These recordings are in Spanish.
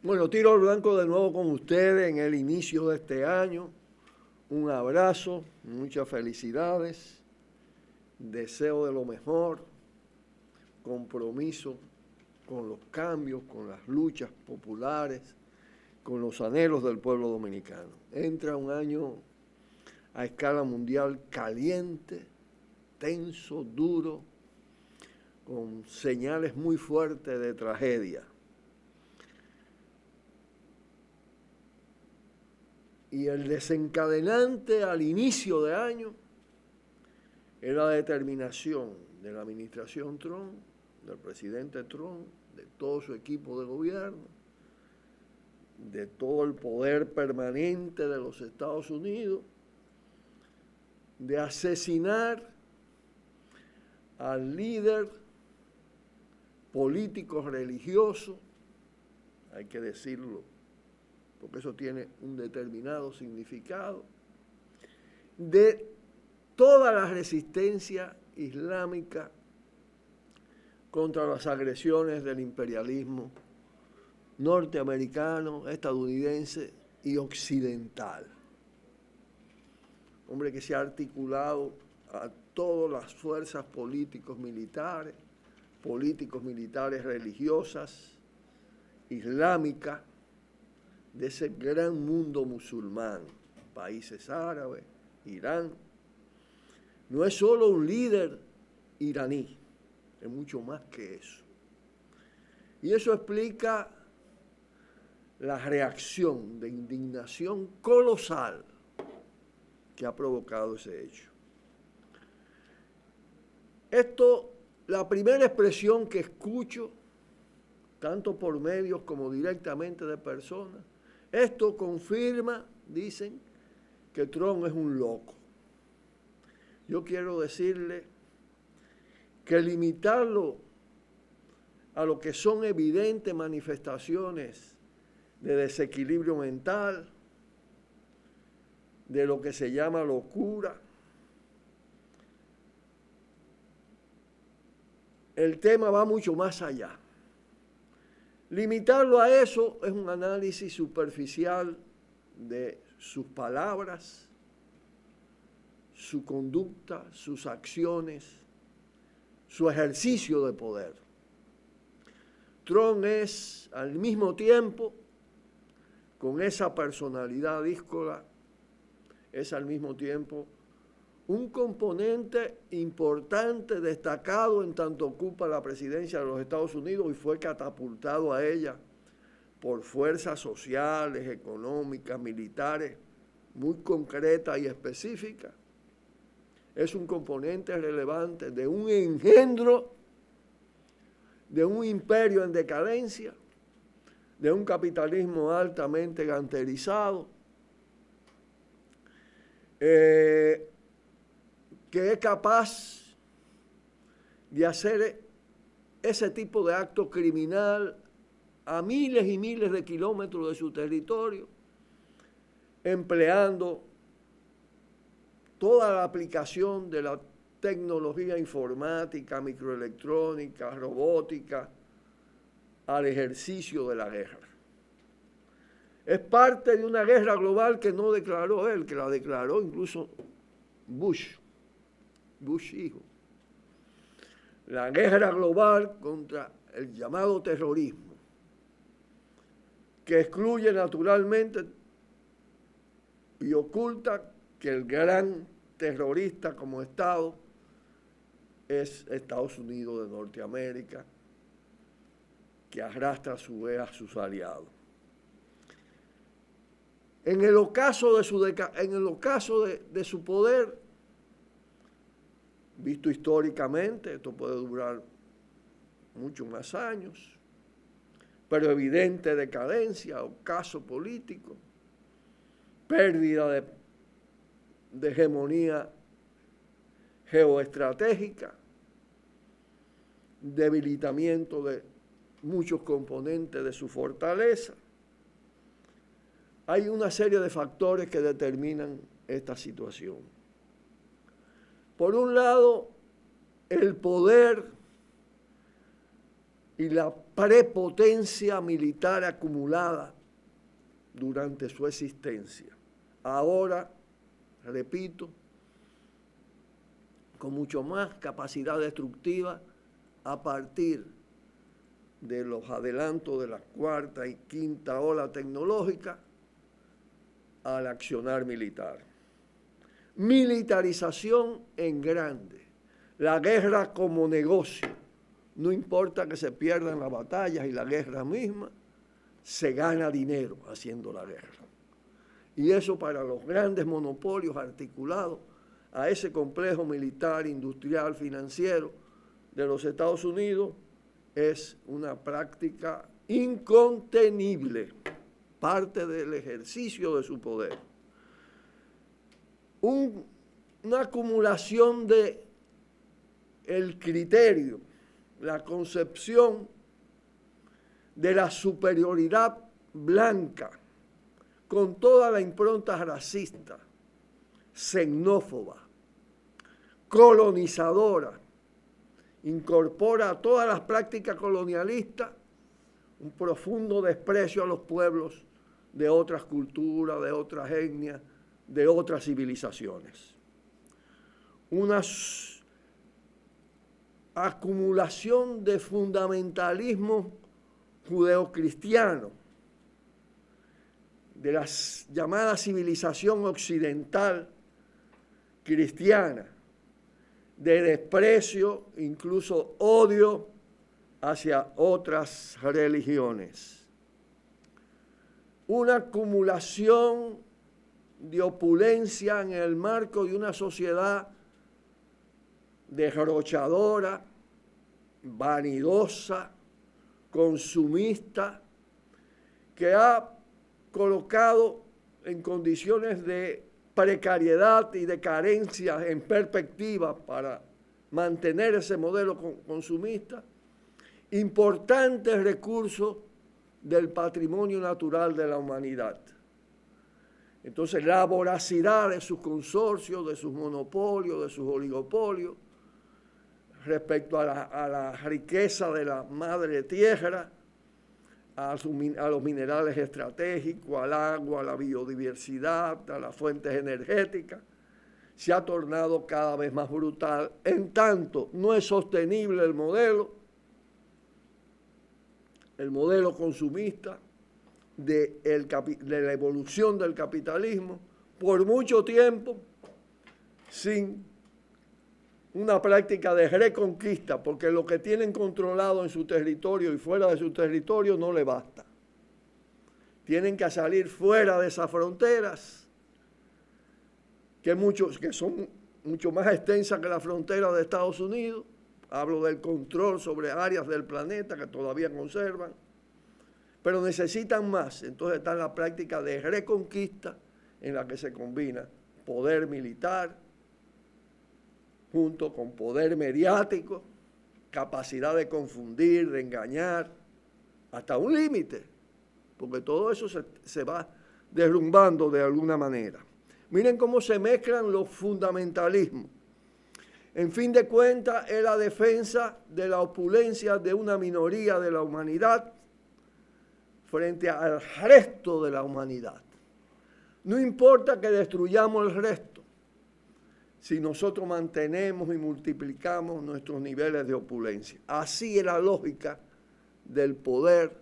Bueno, tiro al blanco de nuevo con ustedes en el inicio de este año. Un abrazo, muchas felicidades, deseo de lo mejor, compromiso con los cambios, con las luchas populares, con los anhelos del pueblo dominicano. Entra un año a escala mundial caliente, tenso, duro, con señales muy fuertes de tragedia. Y el desencadenante al inicio de año es la determinación de la administración Trump, del presidente Trump, de todo su equipo de gobierno, de todo el poder permanente de los Estados Unidos, de asesinar al líder político religioso, hay que decirlo, porque eso tiene un determinado significado, de toda la resistencia islámica contra las agresiones del imperialismo norteamericano, estadounidense y occidental. Hombre que se ha articulado a todas las fuerzas políticos militares religiosas, islámicas, de ese gran mundo musulmán, países árabes, Irán. No es solo un líder iraní, es mucho más que eso. Y eso explica la reacción de indignación colosal que ha provocado ese hecho. Esto, la primera expresión que escucho, tanto por medios como directamente de personas, esto confirma, dicen, que Trump es un loco. Yo quiero decirle que limitarlo a lo que son evidentes manifestaciones de desequilibrio mental, de lo que se llama locura. El tema va mucho más allá. Limitarlo a eso es un análisis superficial de sus palabras, su conducta, sus acciones, su ejercicio de poder. Trump es al mismo tiempo, con esa personalidad díscola, es al mismo tiempo un componente importante, destacado en tanto ocupa la presidencia de los Estados Unidos y fue catapultado a ella por fuerzas sociales, económicas, militares, muy concretas y específicas. Es un componente relevante de un engendro, de un imperio en decadencia, de un capitalismo altamente ganterizado, que es capaz de hacer ese tipo de acto criminal a miles y miles de kilómetros de su territorio, empleando toda la aplicación de la tecnología informática, microelectrónica, robótica, al ejercicio de la guerra. Es parte de una guerra global que no declaró él, que la declaró incluso Bush hijo. La guerra global contra el llamado terrorismo, que excluye naturalmente y oculta que el gran terrorista como Estado es Estados Unidos de Norteamérica, que arrastra a su vez a sus aliados. En el ocaso de su poder, visto históricamente, esto puede durar muchos más años, pero evidente decadencia, ocaso político, pérdida de hegemonía geoestratégica, debilitamiento de muchos componentes de su fortaleza. Hay una serie de factores que determinan esta situación. Por un lado, el poder y la prepotencia militar acumulada durante su existencia. Ahora, repito, con mucho más capacidad destructiva a partir de los adelantos de la cuarta y quinta ola tecnológica al accionar militar. Militarización en grande. La guerra como negocio. No importa que se pierdan las batallas y la guerra misma, se gana dinero haciendo la guerra. Y eso para los grandes monopolios articulados a ese complejo militar, industrial, financiero de los Estados Unidos, es una práctica incontenible, parte del ejercicio de su poder. Una acumulación de el criterio, la concepción de la superioridad blanca, con toda la impronta racista, xenófoba, colonizadora, incorpora a todas las prácticas colonialistas un profundo desprecio a los pueblos de otras culturas, de otras etnias, de otras civilizaciones. Una acumulación de fundamentalismo judeocristiano, de la llamada civilización occidental cristiana, de desprecio, incluso odio hacia otras religiones. Una acumulación de opulencia en el marco de una sociedad derrochadora, vanidosa, consumista, que ha colocado en condiciones de precariedad y de carencia en perspectiva para mantener ese modelo consumista, importantes recursos del patrimonio natural de la humanidad. Entonces, la voracidad de sus consorcios, de sus monopolios, de sus oligopolios, respecto a la riqueza de la madre tierra, a los minerales estratégicos, al agua, a la biodiversidad, a las fuentes energéticas, se ha tornado cada vez más brutal. En tanto, no es sostenible el modelo consumista de la evolución del capitalismo por mucho tiempo sin una práctica de reconquista, porque lo que tienen controlado en su territorio y fuera de su territorio no le basta. Tienen que salir fuera de esas fronteras, que son mucho más extensas que la frontera de Estados Unidos. Hablo del control sobre áreas del planeta que todavía conservan, pero necesitan más. Entonces está la práctica de reconquista en la que se combina poder militar junto con poder mediático, capacidad de confundir, de engañar, hasta un límite, porque todo eso se va derrumbando de alguna manera. Miren cómo se mezclan los fundamentalismos. En fin de cuentas, es la defensa de la opulencia de una minoría de la humanidad frente al resto de la humanidad. No importa que destruyamos el resto, si nosotros mantenemos y multiplicamos nuestros niveles de opulencia. Así es la lógica del poder,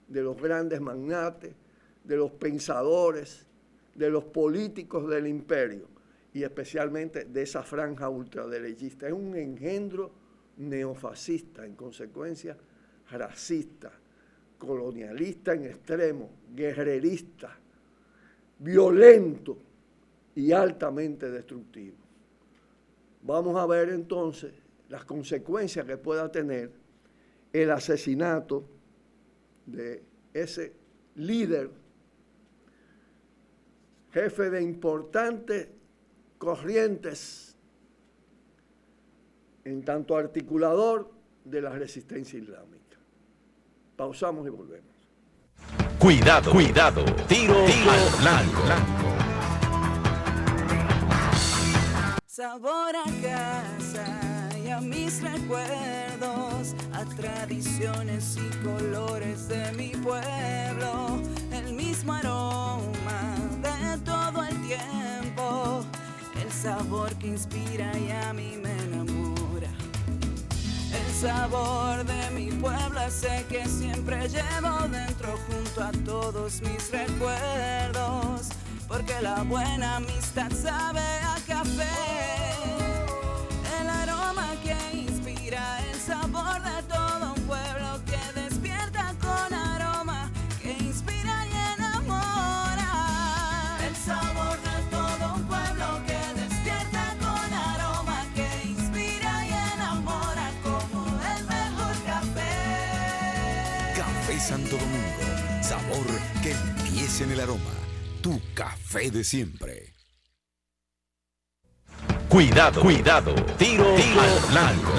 de los grandes magnates, de los pensadores, de los políticos del imperio y especialmente de esa franja ultraderechista. Es un engendro neofascista, en consecuencia racista, colonialista en extremo, guerrerista, violento y altamente destructivo. Vamos a ver entonces las consecuencias que pueda tener el asesinato de ese líder, jefe de importantes corrientes, en tanto articulador de la resistencia islámica. Pausamos y volvemos. Cuidado, cuidado, tiro al blanco. Sabor a casa y a mis recuerdos, a tradiciones y colores de mi pueblo, el mismo aroma de todo el tiempo, el sabor que inspira y a mí me enamora. El sabor de mi pueblo ese que siempre llevo dentro junto a todos mis recuerdos, porque la buena amistad sabe a café. El aroma que inspira, el sabor de todo un pueblo que despierta con aroma, que inspira y enamora. El sabor de todo un pueblo que despierta con aroma, que inspira y enamora como el mejor café. Café Santo Domingo, sabor que empieza en el aroma. Tu café de siempre. Cuidado, cuidado. Tiro al blanco.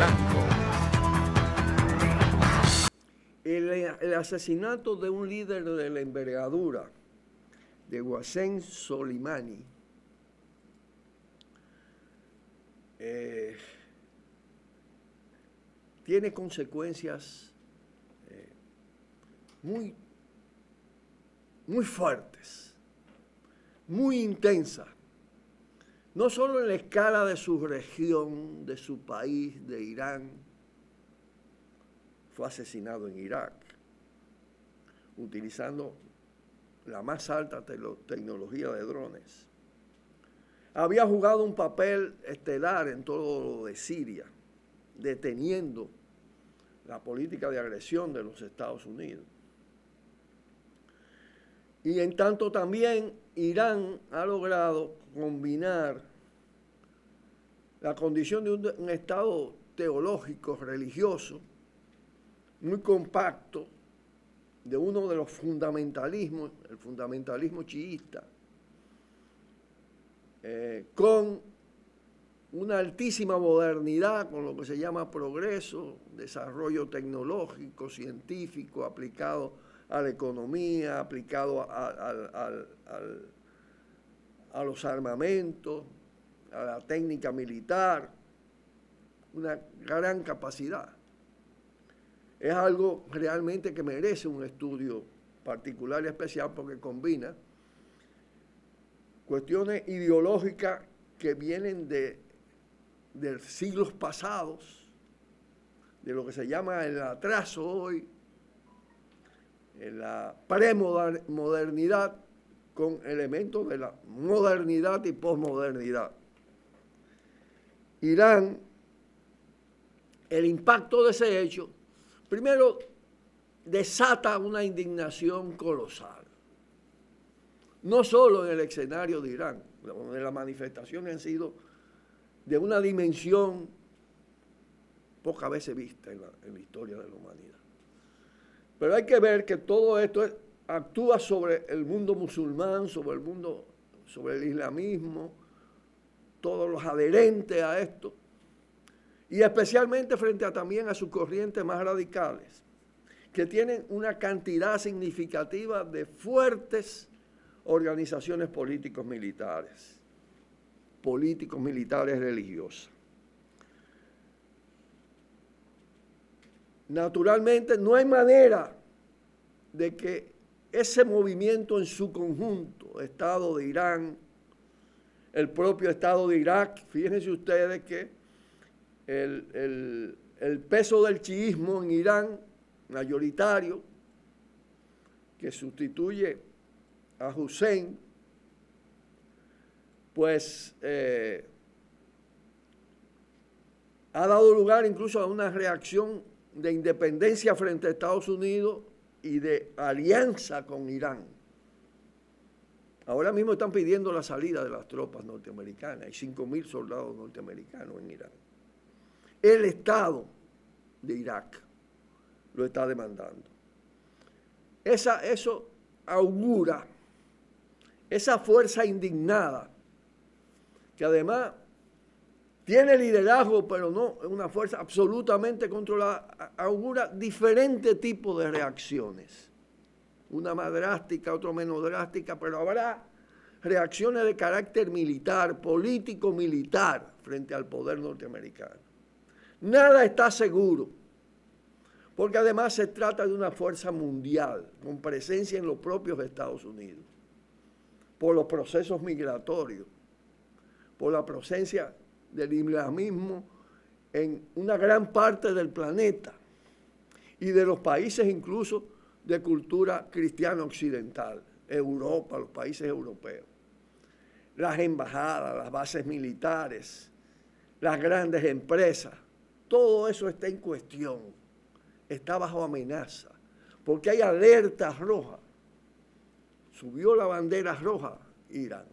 El asesinato de un líder de la envergadura, de Qasem Soleimani, tiene consecuencias muy fuertes, muy intensas, no solo en la escala de su región, de su país, de Irán. Fue asesinado en Irak, utilizando la más alta tecnología de drones. Había jugado un papel estelar en todo lo de Siria, deteniendo la política de agresión de los Estados Unidos. Y en tanto también Irán ha logrado combinar la condición de un estado teológico, religioso, muy compacto, de uno de los fundamentalismos, el fundamentalismo chiita, con una altísima modernidad, con lo que se llama progreso, desarrollo tecnológico, científico, aplicado a la economía, aplicado a los armamentos, a la técnica militar, una gran capacidad. Es algo realmente que merece un estudio particular y especial porque combina cuestiones ideológicas que vienen de siglos pasados, de lo que se llama el atraso hoy, la premodernidad, con elementos de la modernidad y posmodernidad. Irán, el impacto de ese hecho, primero desata una indignación colosal. No solo en el escenario de Irán, donde las manifestaciones han sido de una dimensión pocas veces vista en la historia de la humanidad. Pero hay que ver que todo esto actúa sobre el mundo musulmán, sobre el islamismo, todos los adherentes a esto, y especialmente frente también a sus corrientes más radicales, que tienen una cantidad significativa de fuertes organizaciones políticos militares religiosas. Naturalmente, no hay manera de que ese movimiento en su conjunto, Estado de Irán, el propio Estado de Irak, fíjense ustedes que el peso del chiismo en Irán, mayoritario, que sustituye a Hussein, pues ha dado lugar incluso a una reacción de independencia frente a Estados Unidos y de alianza con Irán. Ahora mismo están pidiendo la salida de las tropas norteamericanas. Hay 5.000 soldados norteamericanos en Irán. El Estado de Irak lo está demandando. Eso augura esa fuerza indignada, que además tiene liderazgo, pero no es una fuerza absolutamente controlada, augura diferentes tipos de reacciones. Una más drástica, otra menos drástica, pero habrá reacciones de carácter militar, político-militar, frente al poder norteamericano. Nada está seguro, porque además se trata de una fuerza mundial, con presencia en los propios Estados Unidos, por los procesos migratorios, por la presencia del islamismo en una gran parte del planeta y de los países incluso de cultura cristiana occidental, Europa, los países europeos. Las embajadas, las bases militares, las grandes empresas, todo eso está en cuestión, está bajo amenaza, porque hay alertas rojas. Subió la bandera roja Irán.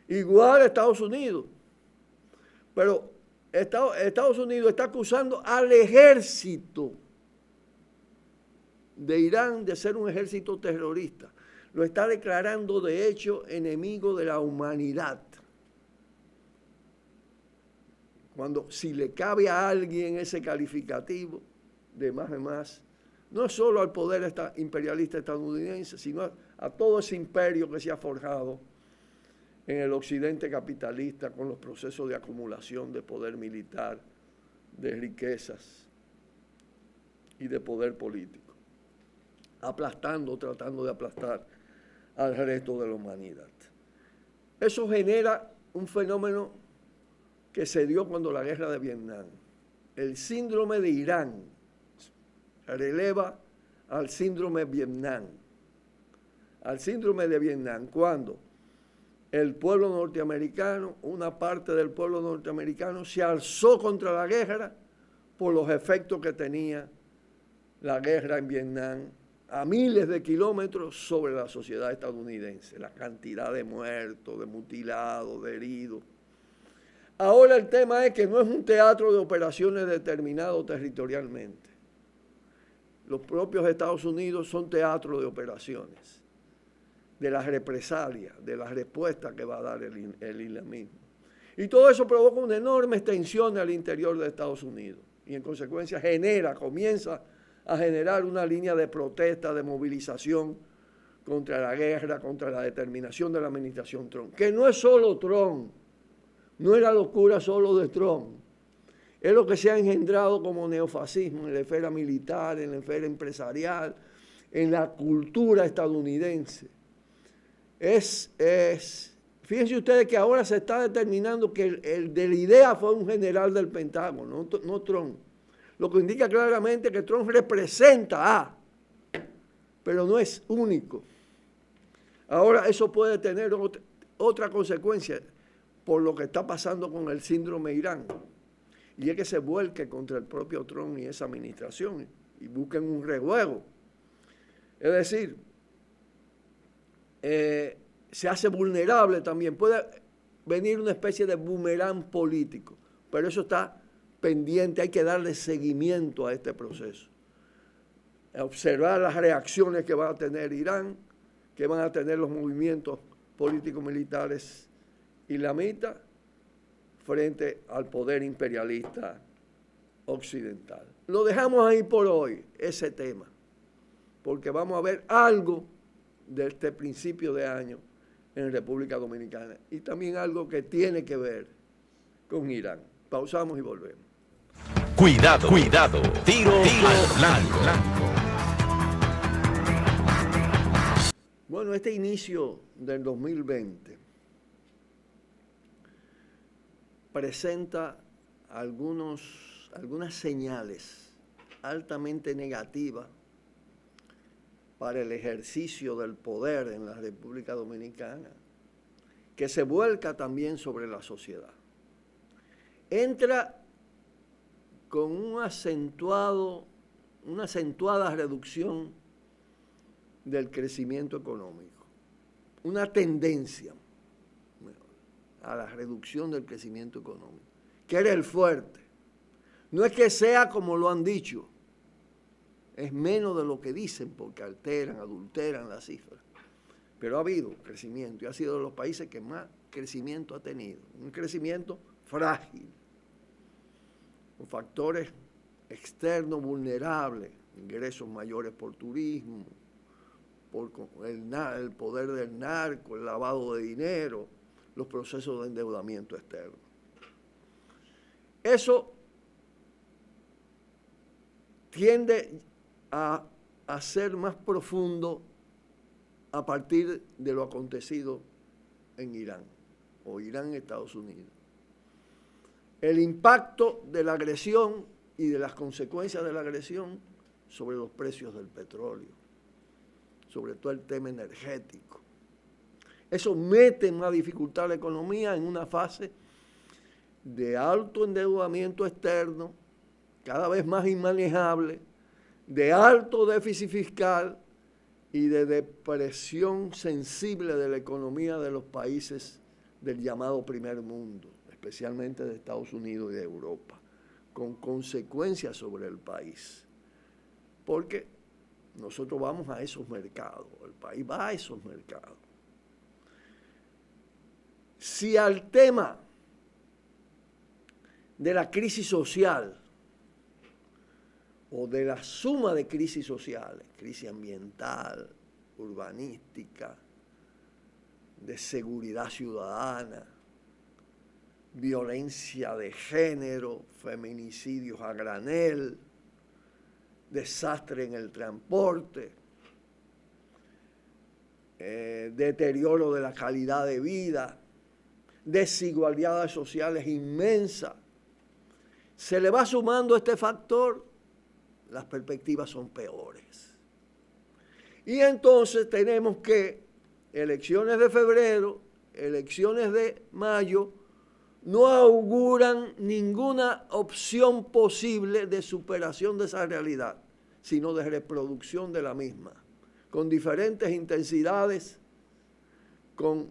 Igual Estados Unidos, pero Estados Unidos está acusando al ejército de Irán de ser un ejército terrorista. Lo está declarando de hecho enemigo de la humanidad. Si le cabe a alguien ese calificativo, de más, no solo al poder imperialista estadounidense, sino a todo ese imperio que se ha forjado en el occidente capitalista con los procesos de acumulación de poder militar, de riquezas y de poder político, tratando de aplastar al resto de la humanidad. Eso genera un fenómeno que se dio cuando la guerra de Vietnam. El síndrome de Irán releva al síndrome de Vietnam. Al síndrome de Vietnam, cuando el pueblo norteamericano, una parte del pueblo norteamericano, se alzó contra la guerra por los efectos que tenía la guerra en Vietnam a miles de kilómetros sobre la sociedad estadounidense, la cantidad de muertos, de mutilados, de heridos. Ahora el tema es que no es un teatro de operaciones determinado territorialmente. Los propios Estados Unidos son teatro de operaciones, de las represalias, de las respuestas que va a dar el islamismo. Y todo eso provoca una enorme tensión al interior de Estados Unidos y en consecuencia comienza a generar una línea de protesta, de movilización contra la guerra, contra la determinación de la administración Trump, que no es solo Trump, no es la locura solo de Trump, es lo que se ha engendrado como neofascismo en la esfera militar, en la esfera empresarial, en la cultura estadounidense. Fíjense ustedes que ahora se está determinando que el de la idea fue un general del Pentágono, no Trump. Lo que indica claramente que Trump representa pero no es único. Ahora eso puede tener otra consecuencia por lo que está pasando con el síndrome Irán. Y es que se vuelque contra el propio Trump y esa administración y busquen un rejuego. Es decir, se hace vulnerable también. Puede venir una especie de boomerang político, pero eso está pendiente, hay que darle seguimiento a este proceso. Observar las reacciones que va a tener Irán, que van a tener los movimientos políticos militares islamitas frente al poder imperialista occidental. Lo dejamos ahí por hoy, ese tema, porque vamos a ver algo de este principio de año en República Dominicana y también algo que tiene que ver con Irán. Pausamos y volvemos. Cuidado, tiro al blanco. Bueno, este inicio del 2020 presenta algunas señales altamente negativas para el ejercicio del poder en la República Dominicana, que se vuelca también sobre la sociedad. Entra con una acentuada reducción del crecimiento económico, una tendencia a la reducción del crecimiento económico, que era el fuerte. No es que sea como lo han dicho, es menos de lo que dicen porque adulteran las cifras, pero ha habido crecimiento y ha sido de los países que más crecimiento ha tenido, un crecimiento frágil, con factores externos vulnerables, ingresos mayores por turismo, por el poder del narco, el lavado de dinero, los procesos de endeudamiento externo. Eso tiende a ser más profundo a partir de lo acontecido en Irán, o Irán, Estados Unidos. El impacto de la agresión y de las consecuencias de la agresión sobre los precios del petróleo, sobre todo el tema energético. Eso mete en una dificultad a la economía en una fase de alto endeudamiento externo, cada vez más inmanejable, de alto déficit fiscal y de depresión sensible de la economía de los países del llamado primer mundo, especialmente de Estados Unidos y de Europa, con consecuencias sobre el país. Porque nosotros vamos a esos mercados, el país va a esos mercados. Si al tema de la crisis social o de la suma de crisis sociales, crisis ambiental, urbanística, de seguridad ciudadana, violencia de género, feminicidios a granel, desastre en el transporte, deterioro de la calidad de vida, desigualdades sociales inmensas. Se le va sumando este factor, las perspectivas son peores. Y entonces tenemos que elecciones de febrero, elecciones de mayo, no auguran ninguna opción posible de superación de esa realidad, sino de reproducción de la misma, con diferentes intensidades, con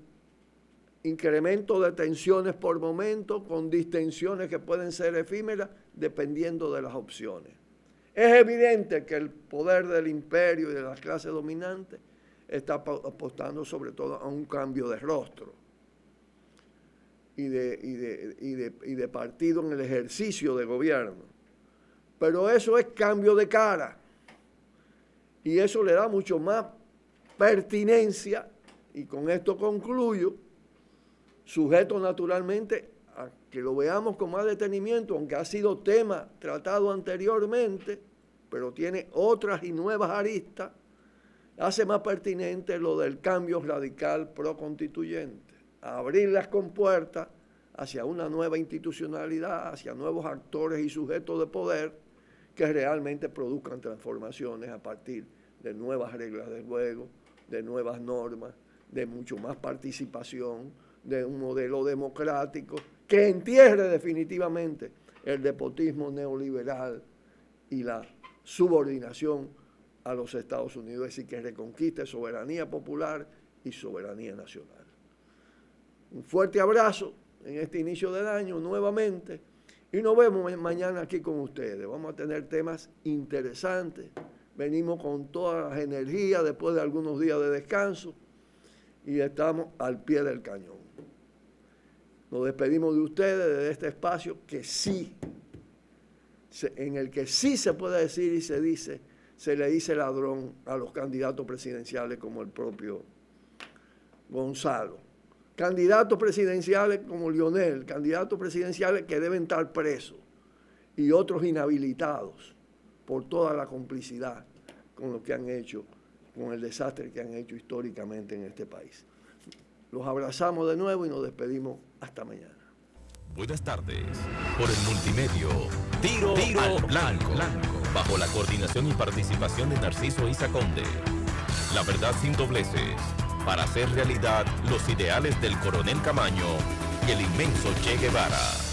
incremento de tensiones por momento, con distensiones que pueden ser efímeras, dependiendo de las opciones. Es evidente que el poder del imperio y de las clases dominantes está apostando sobre todo a un cambio de rostro y de partido en el ejercicio de gobierno. Pero eso es cambio de cara y eso le da mucho más pertinencia, y con esto concluyo, sujeto naturalmente a que lo veamos con más detenimiento, aunque ha sido tema tratado anteriormente, pero tiene otras y nuevas aristas, hace más pertinente lo del cambio radical proconstituyente, abrir las compuertas hacia una nueva institucionalidad, hacia nuevos actores y sujetos de poder que realmente produzcan transformaciones a partir de nuevas reglas de juego, de nuevas normas, de mucho más participación, de un modelo democrático que entierre definitivamente el despotismo neoliberal y la subordinación a los Estados Unidos, es decir, que reconquiste soberanía popular y soberanía nacional. Un fuerte abrazo en este inicio del año nuevamente y nos vemos mañana aquí con ustedes. Vamos a tener temas interesantes, venimos con todas las energías después de algunos días de descanso y estamos al pie del cañón. Nos despedimos de ustedes, de este espacio que sí, en el que sí se puede decir y se dice, se le dice ladrón a los candidatos presidenciales como el propio Gonzalo. Candidatos presidenciales como Lionel, candidatos presidenciales que deben estar presos y otros inhabilitados por toda la complicidad con lo que han hecho, con el desastre que han hecho históricamente en este país. Los abrazamos de nuevo y nos despedimos hasta mañana. Buenas tardes. Por el multimedio, Tiro al Blanco, bajo la coordinación y participación de Narciso Isa Conde. La verdad sin dobleces, para hacer realidad los ideales del Coronel Camaño y el inmenso Che Guevara.